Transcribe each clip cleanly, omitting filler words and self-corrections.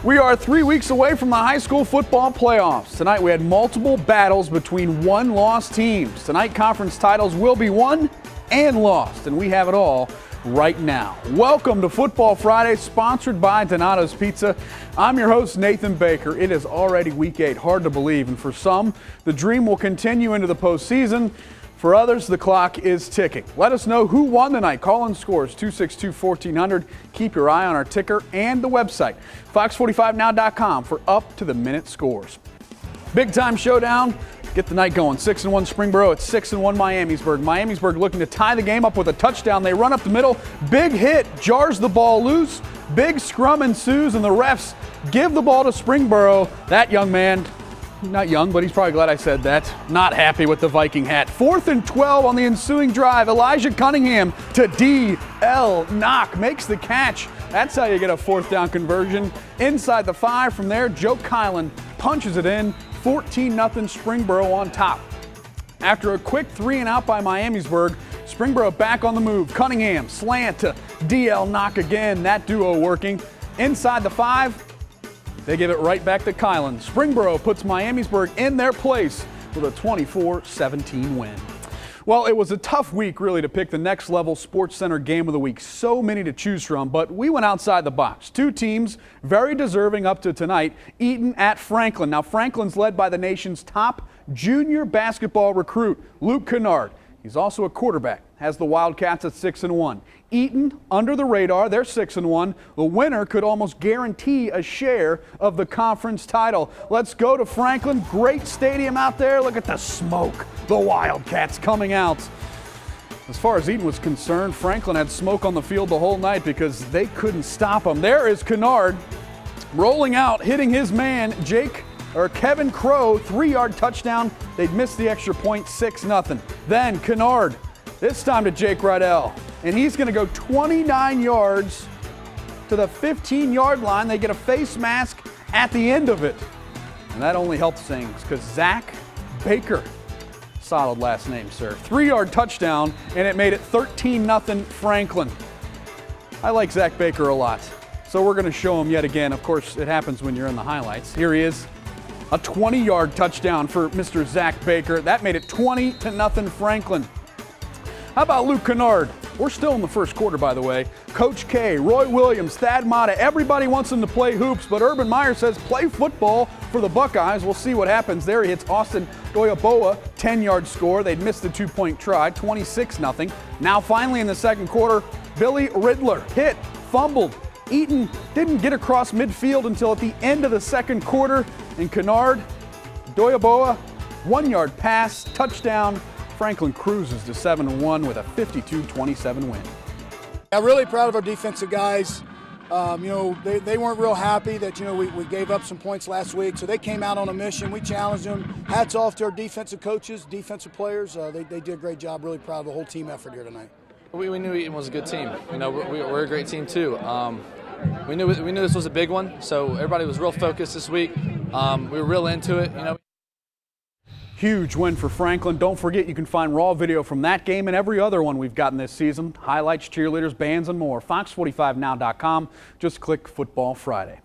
We are 3 weeks away from the high school football playoffs. Tonight we had multiple battles between one-loss teams. Tonight conference titles will be won and lost, and we have it all right now. Welcome to Football Friday, sponsored by Donato's Pizza. I'm your host, Nathan Baker. It is already week 8, hard to believe, and for some, the dream will continue into the postseason. For others, the clock is ticking. Let us know who won tonight. Call in scores 262-1400. Keep your eye on our ticker and the website, fox45now.com, for up-to-the-minute scores. Big-time showdown. Get the night going. 6-1 Springboro at 6-1 Miamisburg. Miamisburg looking to tie the game up with a touchdown. They run up the middle. Big hit jars the ball loose. Big scrum ensues, and the refs give the ball to Springboro. That young man, not young, but he's probably glad I said that, not happy with the Viking hat. 4th and 12 on the ensuing drive. Elijah Cunningham to D.L. Knock makes the catch. That's how you get a 4th down conversion. Inside the 5 from there, Joe Kylan punches it in. 14-0 Springboro on top. After a quick 3 and out by Miamisburg, Springboro back on the move. Cunningham slant to D.L. Knock again. That duo working. Inside the 5, they give it right back to Kylan. Springboro puts Miamisburg in their place with a 24-17 win. Well, it was a tough week, really, to pick the next level Sports Center game of the week. So many to choose from, but we went outside the box. 2 teams very deserving up to tonight. Eaton at Franklin. Now, Franklin's led by the nation's top junior basketball recruit, Luke Kennard. He's also a quarterback, has the Wildcats at 6-1. Eaton under the radar, they're 6-1. The winner could almost guarantee a share of the conference title. Let's go to Franklin. Great stadium out there. Look at the smoke. The Wildcats coming out. As far as Eaton was concerned, Franklin had smoke on the field the whole night because they couldn't stop him. There is Kennard rolling out, hitting his man, Kevin Crow, 3-yard touchdown. They'd missed the extra point, 6-0. Then Kennard, this time to Jake Riddell, and he's going to go 29 yards to the 15-yard line. They get a face mask at the end of it, and that only helps things because Zach Baker, solid last name, sir, 3-yard touchdown, and it made it 13-0 Franklin. I like Zach Baker a lot, so we're going to show him yet again. Of course, it happens when you're in the highlights. Here he is. A 20-yard touchdown for Mr. Zach Baker. That made it 20-0 Franklin. How about Luke Kennard? We're still in the first quarter, by the way. Coach K, Roy Williams, Thad Mata, everybody wants him to play hoops, but Urban Meyer says play football for the Buckeyes. We'll see what happens there. He hits Austin Doyaboa, 10-yard score. They'd missed the 2-point try, 26-0. Now finally in the second quarter, Billy Riddler hit, fumbled. Eaton didn't get across midfield until at the end of the second quarter. And Kennard, Doyaboa, 1-yard pass, touchdown. Franklin cruises to 7-1 with a 52-27 win. I'm really proud of our defensive guys. They weren't real happy that, we gave up some points last week. So they came out on a mission. We challenged them. Hats off to our defensive coaches, defensive players. They did a great job. Really proud of the whole team effort here tonight. We knew Eaton was a good team. We're a great team too. We knew this was a big one, so everybody was real focused this week. We were real into it. Huge win for Franklin. Don't forget, you can find raw video from that game and every other one we've gotten this season. Highlights, cheerleaders, bands, and more. Fox45now.com. Just click Football Friday.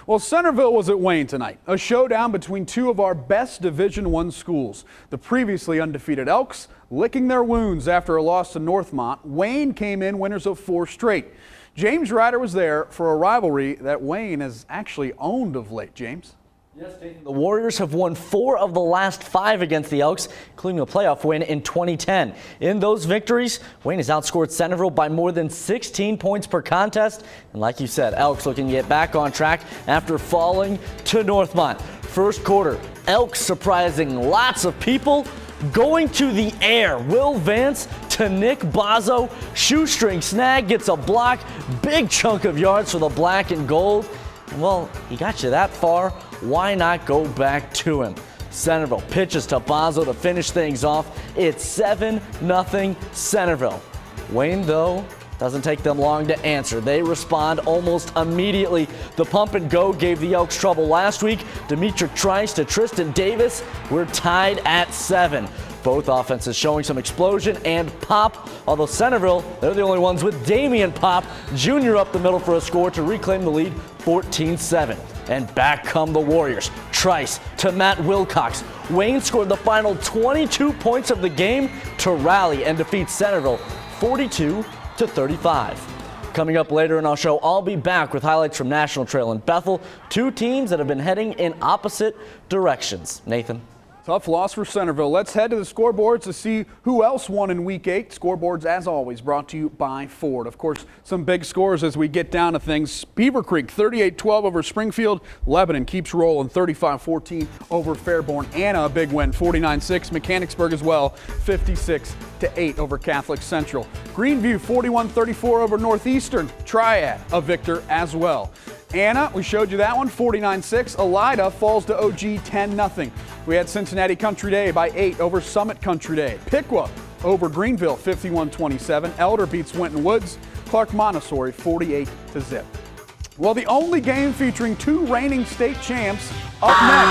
Well, Centerville was at Wayne tonight. A showdown between 2 of our best Division I schools. The previously undefeated Elks licking their wounds after a loss to Northmont. Wayne came in winners of 4 straight. James Ryder was there for a rivalry that Wayne has actually owned of late. James? Yes, Nathan. The Warriors have won 4 of the last 5 against the Elks, including a playoff win in 2010. In those victories, Wayne has outscored Centerville by more than 16 points per contest. And like you said, Elks looking to get back on track after falling to Northmont. First quarter, Elks surprising lots of people. Going to the air, Will Vance to Nick Bozzo. Shoestring snag, gets a block. Big chunk of yards for the black and gold. Well, he got you that far. Why not go back to him? Centerville pitches to Bozzo to finish things off. It's 7-0 Centerville. Wayne, though, doesn't take them long to answer. They respond almost immediately. The pump and go gave the Elks trouble last week. Demetric Trice to Tristan Davis. We're tied at 7. Both offenses showing some explosion and pop, although Centerville, they're the only ones with Damian Pop Jr. up the middle for a score to reclaim the lead 14-7. And back come the Warriors. Trice to Matt Wilcox. Wayne scored the final 22 points of the game to rally and defeat Centerville 42-35. Coming up later in our show, I'll be back with highlights from National Trail and Bethel, two teams that have been heading in opposite directions. Nathan. Tough loss for Centerville. Let's head to the scoreboards to see who else won in Week 8. Scoreboards, as always, brought to you by Ford. Of course, some big scores as we get down to things. Beaver Creek, 38-12 over Springfield. Lebanon keeps rolling, 35-14 over Fairborn. Anna, a big win, 49-6. Mechanicsburg as well, 56-8 over Catholic Central. Greenview, 41-34 over Northeastern. Triad, a victor as well. Anna, we showed you that one, 49-6. Elida falls to OG 10-0. We had Cincinnati Country Day by 8 over Summit Country Day. Piqua over Greenville, 51-27. Elder beats Winton Woods. Clark Montessori, 48-0. Well, the only game featuring two reigning state champs up next.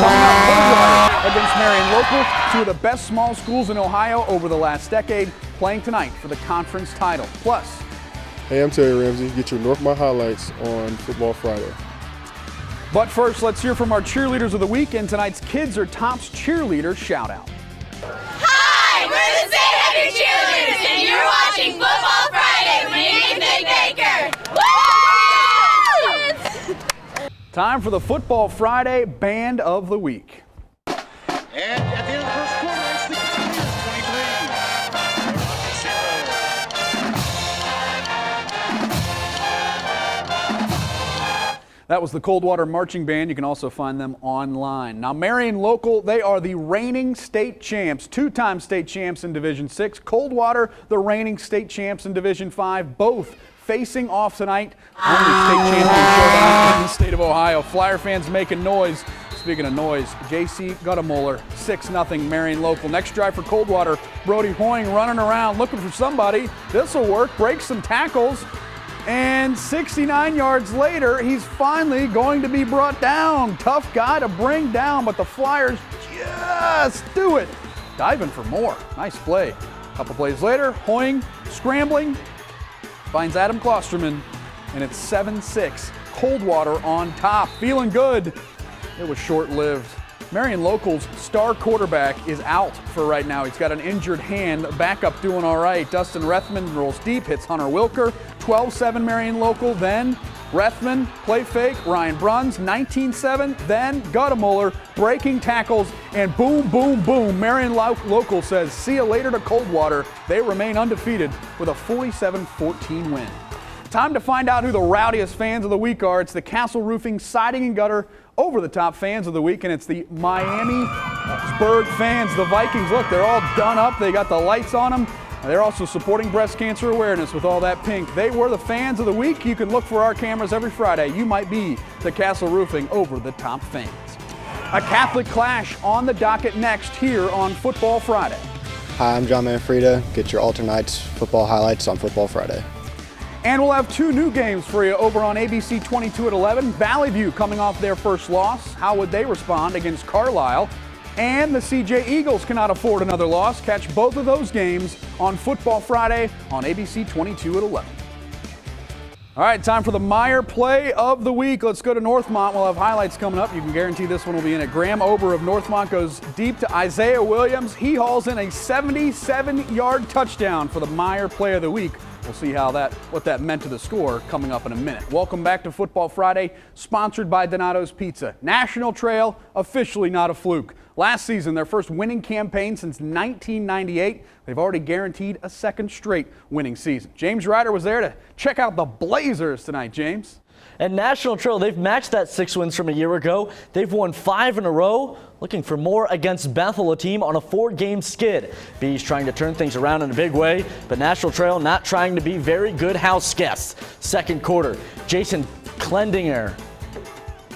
Coming up, Coldwater against Marion Local, two of the best small schools in Ohio over the last decade, playing tonight for the conference title. Plus, hey, I'm Terry Ramsey. Get your Northmont highlights on Football Friday. but first, let's hear from our cheerleaders of the week and tonight's Kids Are Tops cheerleader shout out. Hi, we're the St. Henry Cheerleaders, and you're watching Football Friday with me and Nick Baker. Woo! Time for the Football Friday Band of the Week. And at the end of the first quarter, it's the Cavaliers 23. That was the Coldwater Marching Band. You can also find them online. Now, Marion Local, they are the reigning state champs, two-time state champs in Division 6. Coldwater, the reigning state champs in Division 5, both facing off tonight. Only state championship in the state of Ohio. Flyer fans making noise. Speaking of noise, J.C. Guttamuller, 6-0 Marion Local. Next drive for Coldwater, Brody Hoying running around looking for somebody. This'll work, breaks some tackles. And 69 yards later, he's finally going to be brought down. Tough guy to bring down, but the Flyers just do it. Diving for more. Nice play. A couple plays later, Hoying scrambling, finds Adam Klosterman, and it's 7-6. Coldwater on top. Feeling good. It was short-lived. Marion Local's star quarterback is out for right now. He's got an injured hand. Backup doing all right. Dustin Rethman rolls deep, hits Hunter Wilker. 12-7 Marion Local. Then Rethman, play fake. Ryan Bruns, 19-7. Then Guttamuller breaking tackles, and boom, boom, boom. Marion Local says, see you later to Coldwater. They remain undefeated with a 47-14 win. Time to find out who the rowdiest fans of the week are. It's the Castle Roofing Siding and Gutter over-the-top fans of the week, and it's the Miamisburg fans. The Vikings, look, they're all done up. They got the lights on them. They're also supporting breast cancer awareness with all that pink. They were the fans of the week. You can look for our cameras every Friday. You might be the Castle Roofing over-the-top fans. A Catholic clash on the docket next here on Football Friday. Hi, I'm John Manfreda. Get your alternates football highlights on Football Friday. And we'll have two new games for you over on ABC 22 at 11. Valley View coming off their first loss. How would they respond against Carlisle? And the CJ Eagles cannot afford another loss. Catch both of those games on Football Friday on ABC 22 at 11. All right, time for the Meyer play of the week. Let's go to Northmont. We'll have highlights coming up. You can guarantee this one will be in it. Graham Ober of Northmont goes deep to Isaiah Williams. He hauls in a 77-yard touchdown for the Meyer play of the week. We'll see what that meant to the score coming up in a minute. Welcome back to Football Friday, sponsored by Donato's Pizza. National Trail, officially not a fluke. Last season, their first winning campaign since 1998. They've already guaranteed a second straight winning season. James Ryder was there to check out the Blazers tonight, James. And National Trail, they've matched that 6 wins from a year ago. They've won 5 in a row, looking for more against Bethel, a team on a 4-game skid. Bees trying to turn things around in a big way, but National Trail not trying to be very good house guests. Second quarter, Jason Klendinger,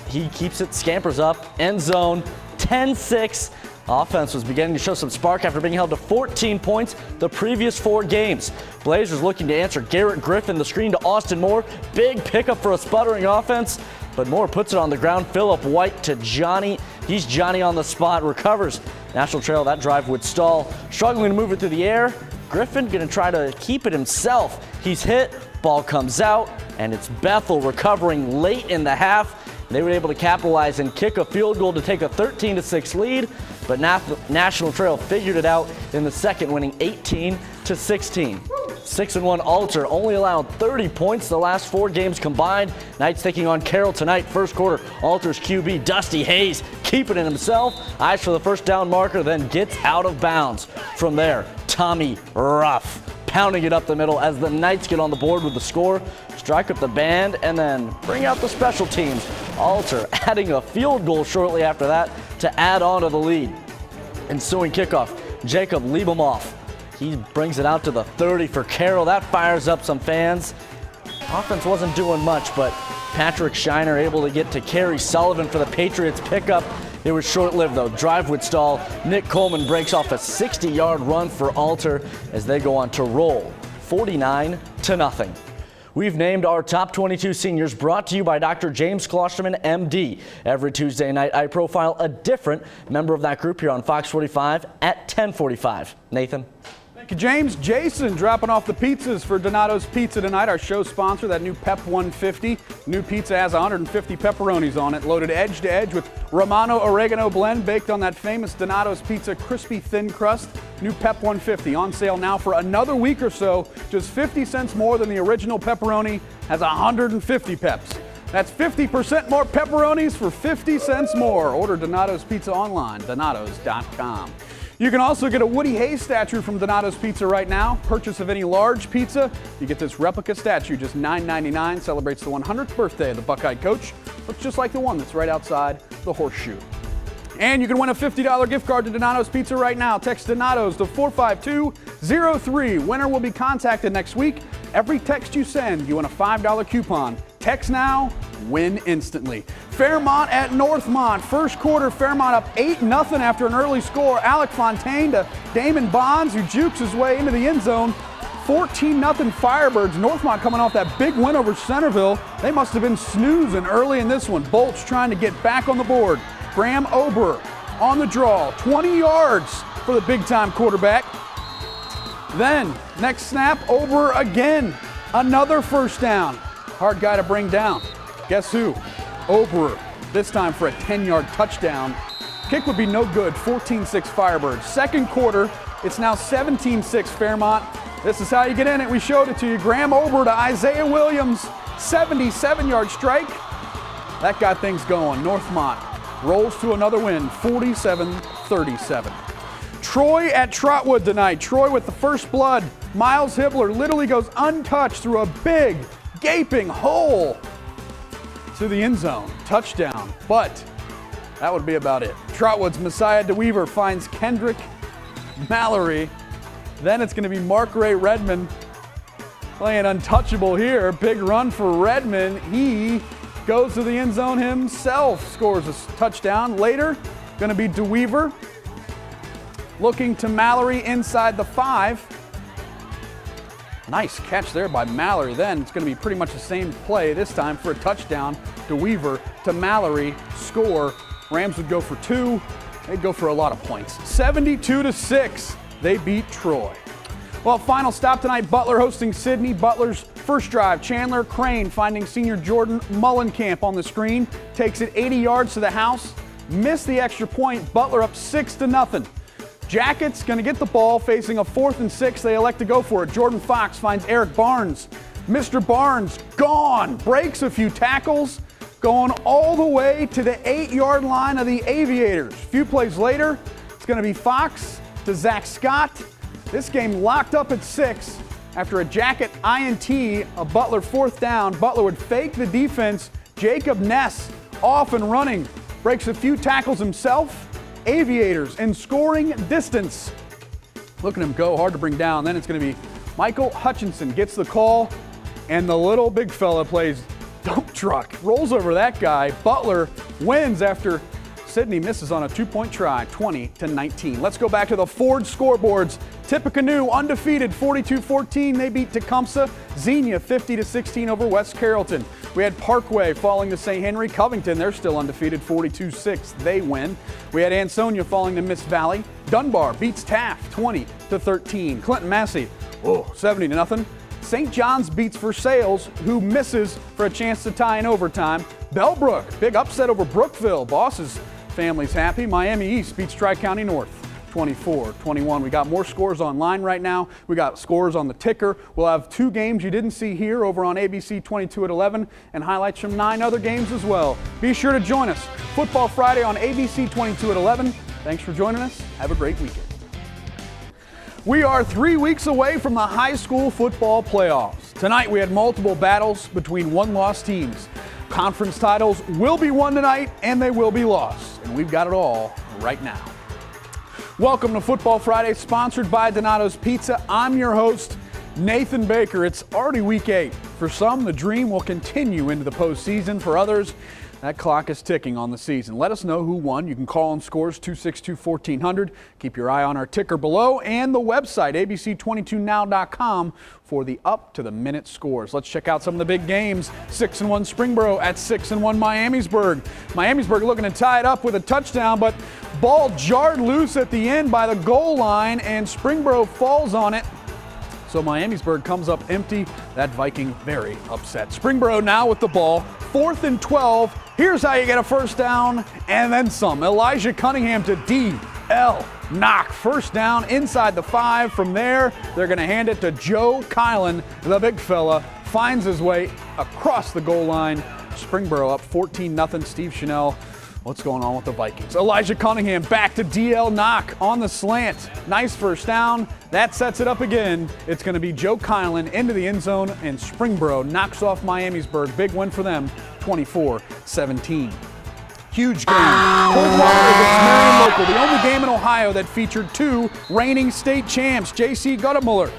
he keeps it, scampers up, end zone, 10-6. Offense was beginning to show some spark after being held to 14 points the previous 4 games. Blazers looking to answer. Garrett Griffin, the screen to Austin Moore. Big pickup for a sputtering offense, but Moore puts it on the ground. Phillip White to Johnny. He's Johnny on the spot, recovers. National Trail, that drive would stall. Struggling to move it through the air. Griffin going to try to keep it himself. He's hit, ball comes out, and it's Bethel recovering late in the half. They were able to capitalize and kick a field goal to take a 13-6 lead, but National Trail figured it out in the second, winning 18-16. 6-1 Alter only allowed 30 points the last 4 games combined. Knights taking on Carroll tonight. First quarter, Alter's QB Dusty Hayes keeping it himself. Eyes for the first down marker, then gets out of bounds. From there, Tommy Ruff pounding it up the middle as the Knights get on the board with the score. Strike up the band and then bring out the special teams. Alter adding a field goal shortly after that to add on to the lead. Ensuing kickoff, Jacob Liebemoff. He brings it out to the 30 for Carroll. That fires up some fans. Offense wasn't doing much, but Patrick Shiner able to get to Kerry Sullivan for the Patriots pickup. It was short-lived though. Drive would stall. Nick Coleman breaks off a 60-yard run for Alter as they go on to roll 49-0. We've named our top 22 seniors, brought to you by Dr. James Klosterman, MD. Every Tuesday night, I profile a different member of that group here on Fox 45 at 10:45. Nathan. Thank you, James. Jason dropping off the pizzas for Donato's Pizza tonight. Our show sponsor, that new Pep 150. New pizza has 150 pepperonis on it, loaded edge to edge with Romano oregano blend, baked on that famous Donato's Pizza crispy thin crust. New Pep 150 on sale now for another week or so. Just 50 cents more than the original pepperoni, has 150 peps. That's 50% more pepperonis for 50 cents more. Order Donato's Pizza online, donatos.com. You can also get a Woody Hayes statue from Donato's Pizza right now. Purchase of any large pizza, you get this replica statue, just $9.99. Celebrates the 100th birthday of the Buckeye coach. Looks just like the one that's right outside the horseshoe. And you can win a $50 gift card to Donato's Pizza right now. Text Donato's to 45203. Winner will be contacted next week. Every text you send, you win a $5 coupon. Text now, win instantly. Fairmont at Northmont. First quarter, Fairmont up 8-0 after an early score. Alec Fontaine to Damon Bonds, who jukes his way into the end zone. 14-0 Firebirds. Northmont coming off that big win over Centerville. They must have been snoozing early in this one. Bolts trying to get back on the board. Graham Ober on the draw. 20 yards for the big-time quarterback. Then, next snap, Ober again. Another first down. Hard guy to bring down. Guess who? Ober, this time for a 10-yard touchdown. Kick would be no good. 14-6 Firebirds. Second quarter, it's now 17-6 Fairmont. This is how you get in it. We showed it to you. Graham Ober to Isaiah Williams. 77-yard strike. That got things going. Northmont rolls to another win, 47-37. Troy at Trotwood tonight. Troy with the first blood. Miles Hibbler literally goes untouched through a big, gaping hole to the end zone. Touchdown. But that would be about it. Trotwood's Messiah DeWeaver finds Kendrick Mallory. Then it's going to be Mark Ray Redmond playing untouchable here. Big run for Redmond. He goes to the end zone himself, scores a touchdown. Later, going to be DeWeaver looking to Mallory inside the 5. Nice catch there by Mallory. Then it's going to be pretty much the same play this time for a touchdown. DeWeaver to Mallory, score. Rams would go for 2. They'd go for a lot of points. 72-6, they beat Troy. Well, final stop tonight, Butler hosting Sydney. Butler's first drive, Chandler Crane finding senior Jordan Mullenkamp on the screen. Takes it 80 yards to the house. Missed the extra point. Butler up 6-0. Jackets going to get the ball facing a 4th and 6. They elect to go for it. Jordan Fox finds Eric Barnes. Mr. Barnes gone. Breaks a few tackles. Going all the way to the 8-yard line of the Aviators. A few plays later, it's going to be Fox to Zach Scott. This game locked up at 6 after a Jacket INT, a Butler 4th down. Butler would fake the defense. Jacob Ness off and running. Breaks a few tackles himself. Aviators in scoring distance. Look at him go, hard to bring down. Then it's going to be Michael Hutchinson gets the call, and the little big fella plays dump truck. Rolls over that guy. Butler wins after Sydney misses on a 2-point try, 20-19. Let's go back to the Ford scoreboards. Tippecanoe undefeated, 42-14. They beat Tecumseh. Xenia 50-16 over West Carrollton. We had Parkway falling to St. Henry. Covington, they're still undefeated, 42-6. They win. We had Ansonia falling to Miss Valley. Dunbar beats Taft, 20-13. Clinton Massey, 70-0. St. John's beats Versailles, who misses for a chance to tie in overtime, Bellbrook, big upset over Brookville. Boss's family's happy. Miami East beats Tri-County North 24-21. We got more scores online right now. We got scores on the ticker. We'll have 2 games you didn't see here over on ABC 22 at 11 and highlights from 9 other games as well. Be sure to join us. Football Friday on ABC 22 at 11. Thanks for joining us. Have a great weekend. We are 3 weeks away from the high school football playoffs. Tonight we had multiple battles between one-loss teams. Conference titles will be won tonight and they will be lost. And we've got it all right now. Welcome to Football Friday, sponsored by Donato's Pizza. I'm your host, Nathan Baker. It's already week 8. For some, the dream will continue into the postseason. For others, that clock is ticking on the season. Let us know who won. You can call on scores 262-1400. Keep your eye on our ticker below and the website, abc22now.com, for the up-to-the-minute scores. Let's check out some of the big games. 6-1 Springboro at 6-1 Miamisburg. Miamisburg looking to tie it up with a touchdown, but ball jarred loose at the end by the goal line, and Springboro falls on it. So Miamisburg comes up empty. That Viking very upset. Springboro now with the ball. 4th and 12. Here's how you get a first down and then some. Elijah Cunningham to D.L. Knock. First down inside the 5. From there, they're going to hand it to Joe Kylan. The big fella finds his way across the goal line. Springboro up 14-0. Steve Chanel. What's going on with the Vikings? Elijah Cunningham back to D.L. Knock on the slant. Nice first down. That sets it up again. It's going to be Joe Kylan into the end zone, and Springboro knocks off Miamisburg. Big win for them, 24-17. Huge game. Coldwater against Marion Local, the only game in Ohio that featured 2 reigning state champs. J.C. Guttemuller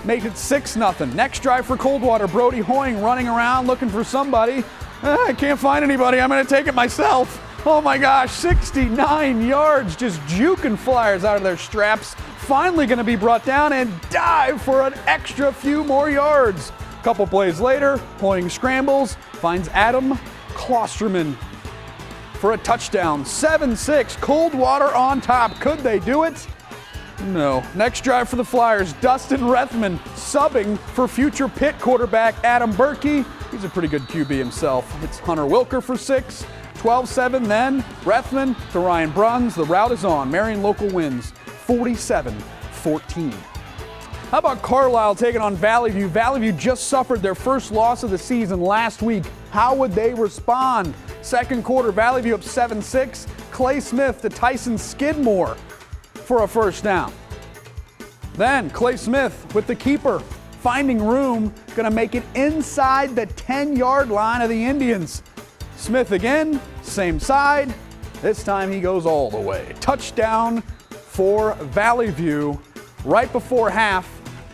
made it 6-0. Next drive for Coldwater, Brody Hoying running around looking for somebody. I can't find anybody. I'm going to take it myself. Oh my gosh, 69 yards, just juking flyers out of their straps. Finally going to be brought down and dive for an extra few more yards. A couple plays later, Hoying scrambles, finds Adam Klosterman for a touchdown. 7-6, Coldwater on top. Could they do it? No. Next drive for the Flyers, Dustin Rethman subbing for future Pitt quarterback Adam Berkey. He's a pretty good QB himself. It's Hunter Wilker for 6. 12-7, then Rethman to Ryan Bruns. The route is on. Marion Local wins 47-14. How about Carlisle taking on Valley View? Valley View just suffered their first loss of the season last week. How would they respond? Second quarter, Valley View up 7-6. Clay Smith to Tyson Skidmore for a first down. Then Clay Smith with the keeper, finding room, going to make it inside the 10-yard line of the Indians. Smith again, same side. This time he goes all the way. Touchdown for Valley View. Right before half,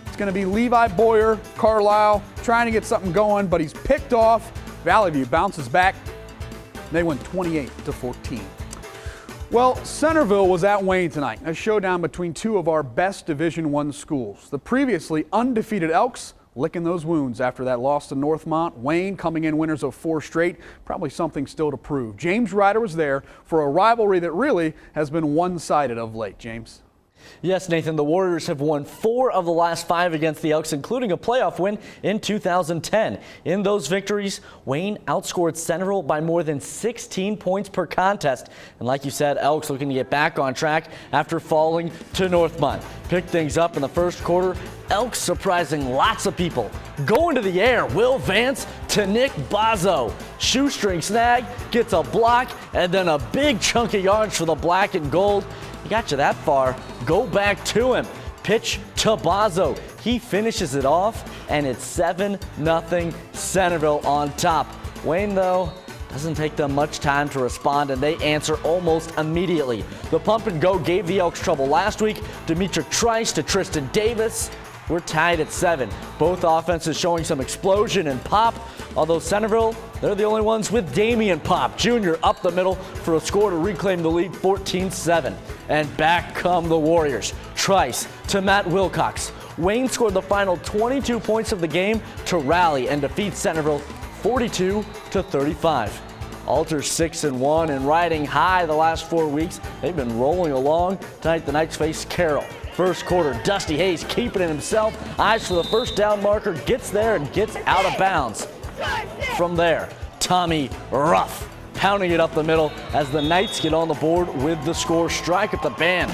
it's going to be Levi Boyer, Carlisle, trying to get something going, but he's picked off. Valley View bounces back. They win 28-14. Well, Centerville was at Wayne tonight, a showdown between 2 of our best Division I schools. The previously undefeated Elks licking those wounds after that loss to Northmont. Wayne coming in winners of 4 straight, probably something still to prove. James Ryder was there for a rivalry that really has been one-sided of late. James? Yes, Nathan, the Warriors have won 4 of the last 5 against the Elks, including a playoff win in 2010. In those victories, Wayne outscored Centerville by more than 16 points per contest. And like you said, Elks looking to get back on track after falling to Northmont. Picked things up in the first quarter. Elks surprising lots of people. Going to the air, Will Vance to Nick Bazzo. Shoestring snag, gets a block, and then a big chunk of yards for the black and gold. He got you that far. Go back to him. Pitch to Bazzo. He finishes it off, and it's 7-0 Centerville on top. Wayne, though, doesn't take them much time to respond, and they answer almost immediately. The pump and go gave the Elks trouble last week. Demetric Trice to Tristan Davis. We're tied at 7. Both offenses showing some explosion and pop, although Centerville, they're the only ones with Damian Pop Jr. up the middle for a score to reclaim the lead, 14-7. And back come the Warriors. Trice to Matt Wilcox. Wayne scored the final 22 points of the game to rally and defeat Centerville 42-35. Alters 6-1 and riding high the last 4 weeks. They've been rolling along. Tonight the Knights face Carroll. First quarter, Dusty Hayes keeping it himself. Eyes for the first down marker, gets there and gets out of bounds. From there, Tommy Ruff, pounding it up the middle as the Knights get on the board with the score. Strike at the band.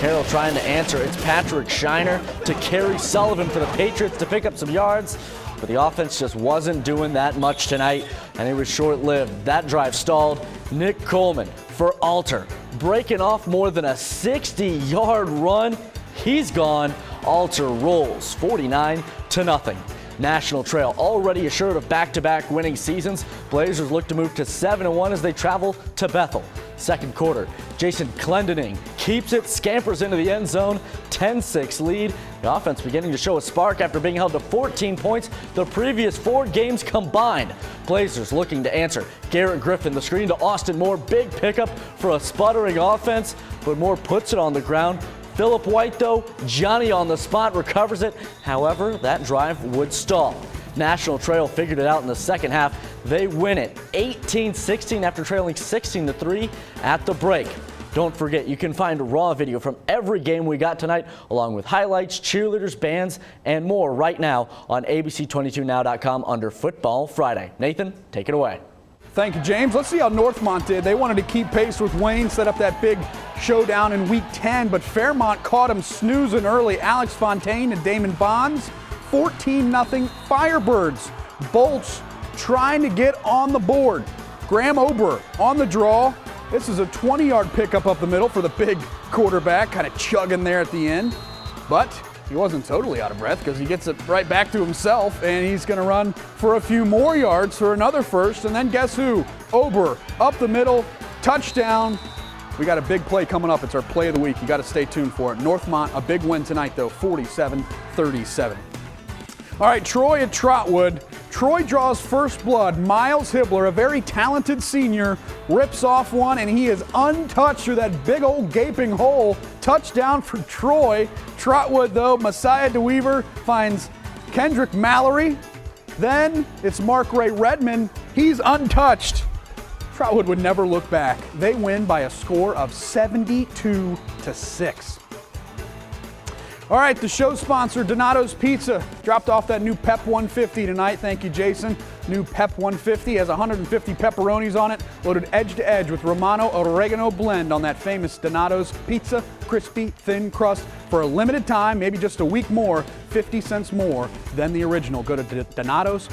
Carroll trying to answer. It's Patrick Shiner to Kerry Sullivan for the Patriots to pick up some yards. But the offense just wasn't doing that much tonight, and it was short-lived. That drive stalled. Nick Coleman for Alter, breaking off more than a 60-yard run. He's gone. Alter rolls 49-0. National Trail already assured of back-to-back winning seasons. Blazers look to move to 7-1 as they travel to Bethel. Second quarter, Jason Clendening keeps it, scampers into the end zone, 10-6 lead. The offense beginning to show a spark after being held to 14 points the previous 4 games combined. Blazers looking to answer. Garrett Griffin, the screen to Austin Moore. Big pickup for a sputtering offense, but Moore puts it on the ground. Phillip White, though, Johnny on the spot, recovers it. However, that drive would stall. National Trail figured it out in the second half. They win it 18-16 after trailing 16-3 at the break. Don't forget, you can find raw video from every game we got tonight, along with highlights, cheerleaders, bands, and more right now on abc22now.com under Football Friday. Nathan, take it away. Thank you, James. Let's see how Northmont did. They wanted to keep pace with Wayne, set up that big showdown in Week 10, but Fairmont caught him snoozing early. Alex Fontaine and Damon Bonds, 14-0 Firebirds. Bolts trying to get on the board. Graham Ober on the draw. This is a 20-yard pickup up the middle for the big quarterback, kind of chugging there at the end. But he wasn't totally out of breath because he gets it right back to himself, and he's going to run for a few more yards for another first. And then guess who? Ober up the middle, touchdown. We got a big play coming up. It's our play of the week. You got to stay tuned for it. Northmont, a big win tonight, though, 47-37. All right, Troy at Trotwood. Troy draws first blood. Miles Hibbler, a very talented senior, rips off one, and he is untouched through that big old gaping hole. Touchdown for Troy. Trotwood, though, Messiah DeWeaver finds Kendrick Mallory. Then it's Mark Ray Redmond. He's untouched. Trotwood would never look back. They win by a score of 72-6. All right, the show sponsor, Donato's Pizza, dropped off that new Pep 150 tonight. Thank you, Jason. New Pep 150 has 150 pepperonis on it, loaded edge to edge with Romano Oregano blend on that famous Donato's Pizza, crispy, thin crust. For a limited time, maybe just a week more, 50 cents more than the original. Go to Donatos.com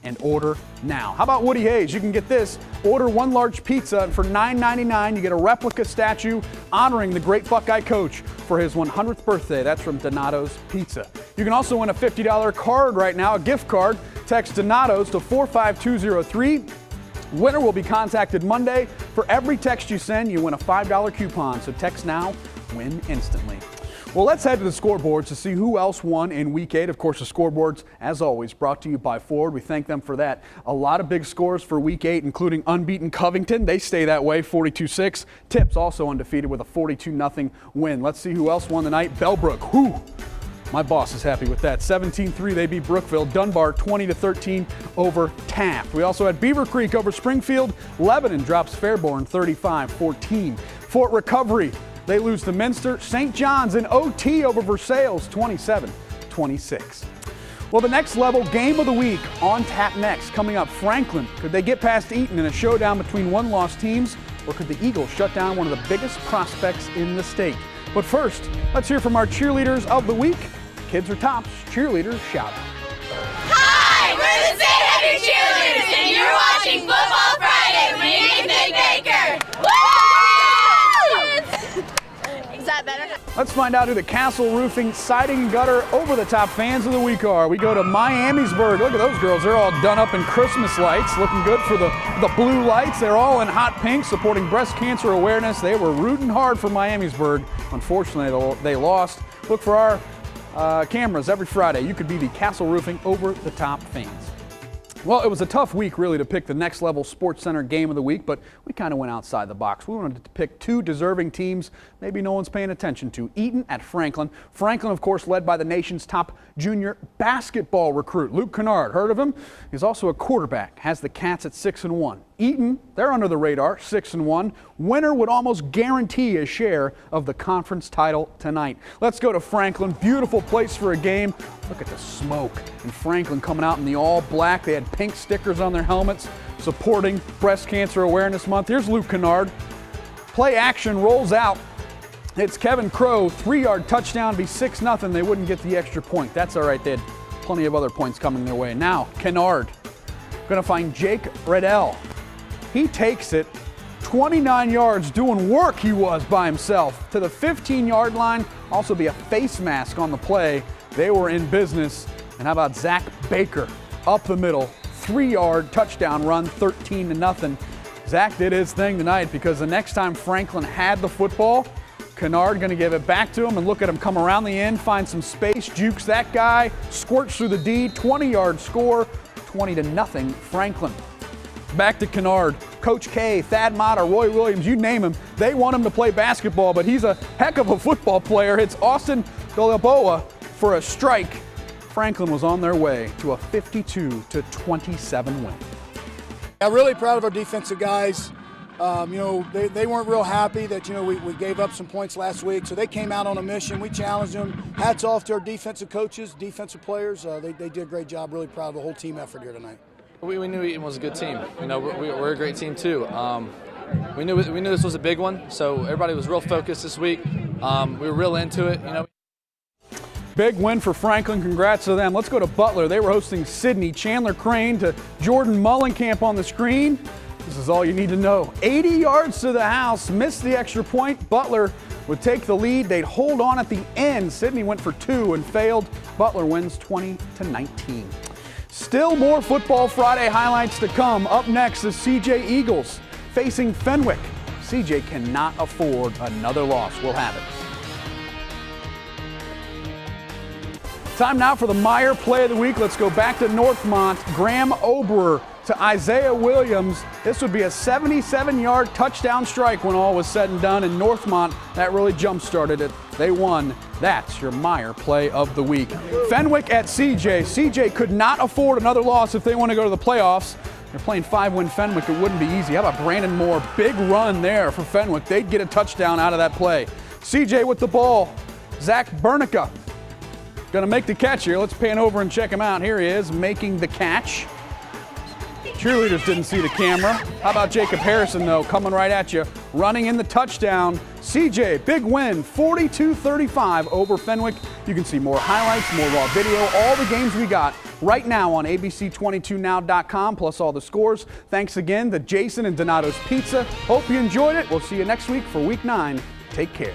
and order now. How about Woody Hayes? You can get this. Order one large pizza, and for $9.99 you get a replica statue honoring the great Buckeye coach for his 100th birthday. That's from Donato's Pizza. You can also win a $50 card right now, a gift card. Text Donatos to 45203. Winner will be contacted Monday. For every text you send, you win a $5 coupon. So text now, win instantly. Well, let's head to the scoreboards to see who else won in Week 8. Of course, the scoreboards, as always, brought to you by Ford. We thank them for that. A lot of big scores for Week 8, including unbeaten Covington. They stay that way, 42-6. Tips also undefeated with a 42-0 win. Let's see who else won the night. Bellbrook, whoo! My boss is happy with that. 17-3, they beat Brookville. Dunbar, 20-13 over Taft. We also had Beaver Creek over Springfield. Lebanon drops Fairborn, 35-14. Fort Recovery, they lose to Minster. St. John's in OT over Versailles, 27-26. Well, the next level game of the week on tap next. Coming up, Franklin. Could they get past Eaton in a showdown between one-loss teams, or could the Eagles shut down one of the biggest prospects in the state? But first, let's hear from our cheerleaders of the week. Kids are tops. Cheerleaders shout out. Hi, we're the St. Henry Cheerleaders, and you're watching Football Friday with me and Nick Baker. Woo! Is that better? Let's find out who the Castle Roofing Siding and Gutter over-the-top fans of the week are. We go to Miamisburg. Look at those girls. They're all done up in Christmas lights, looking good for the blue lights. They're all in hot pink, supporting breast cancer awareness. They were rooting hard for Miamisburg. Unfortunately, they lost. Look for our cameras every Friday. You could be the Castle Roofing over-the-top fans. Well, it was a tough week, really, to pick the next level Sports Center game of the week, but we kind of went outside the box. We wanted to pick two deserving teams maybe no one's paying attention to. Eaton at Franklin. Franklin, of course, led by the nation's top junior basketball recruit, Luke Kennard. Heard of him? He's also a quarterback. Has the Cats at 6-1. Eaton, they're under the radar, 6-1. Winner would almost guarantee a share of the conference title tonight. Let's go to Franklin. Beautiful place for a game. Look at the smoke. And Franklin coming out in the all black. They had pink stickers on their helmets supporting Breast Cancer Awareness Month. Here's Luke Kennard. Play action rolls out. It's Kevin Crow, 3-yard touchdown, be 6-0. They wouldn't get the extra point. That's all right. They had plenty of other points coming their way. Now, Kennard going to find Jake Riddell. He takes it 29 yards, doing work he was by himself, to the 15-yard line. Also be a face mask on the play. They were in business. And how about Zach Baker up the middle, 3-yard touchdown run, 13-0. Zach did his thing tonight because the next time Franklin had the football, Kennard going to give it back to him, and look at him come around the end, find some space, jukes that guy, squirts through the D, 20-yard score, 20-0 Franklin. Back to Kennard. Coach K, Thad Mata, Roy Williams, you name him, they want him to play basketball, but he's a heck of a football player. It's Austin Galaboa for a strike. Franklin was on their way to a 52-27 win. I'm really proud of our defensive guys. They weren't real happy that, we gave up some points last week, so they came out on a mission. We challenged them. Hats off to our defensive coaches, defensive players. They did a great job. Really proud of the whole team effort here tonight. We knew Eaton was a good team. We're a great team too. We knew this was a big one, so everybody was real focused this week. We were real into it. Big win for Franklin. Congrats to them. Let's go to Butler. They were hosting Sydney. Chandler Crane to Jordan Mullenkamp on the screen. This is all you need to know. 80 yards to the house. Missed the extra point. Butler would take the lead. They'd hold on at the end. Sydney went for 2 and failed. Butler wins 20-19. Still more Football Friday highlights to come. Up next is CJ Eagles facing Fenwick. CJ cannot afford another loss. We'll have it. Time now for the Meyer Play of the Week. Let's go back to Northmont. Graham Oberer to Isaiah Williams. This would be a 77-yard touchdown strike when all was said and done. In Northmont, that really jump-started it. They won. That's your Meyer Play of the Week. Fenwick at CJ. CJ could not afford another loss if they want to go to the playoffs. They're playing 5-win Fenwick. It wouldn't be easy. How about Brandon Moore? Big run there for Fenwick. They'd get a touchdown out of that play. CJ with the ball. Zach Bernica going to make the catch here. Let's pan over and check him out. Here he is making the catch. Cheerleaders didn't see the camera. How about Jacob Harrison, though, coming right at you, running in the touchdown. CJ, big win, 42-35 over Fenwick. You can see more highlights, more raw video, all the games we got right now on abc22now.com, plus all the scores. Thanks again to Jason and Donato's Pizza. Hope you enjoyed it. We'll see you next week for Week 9. Take care.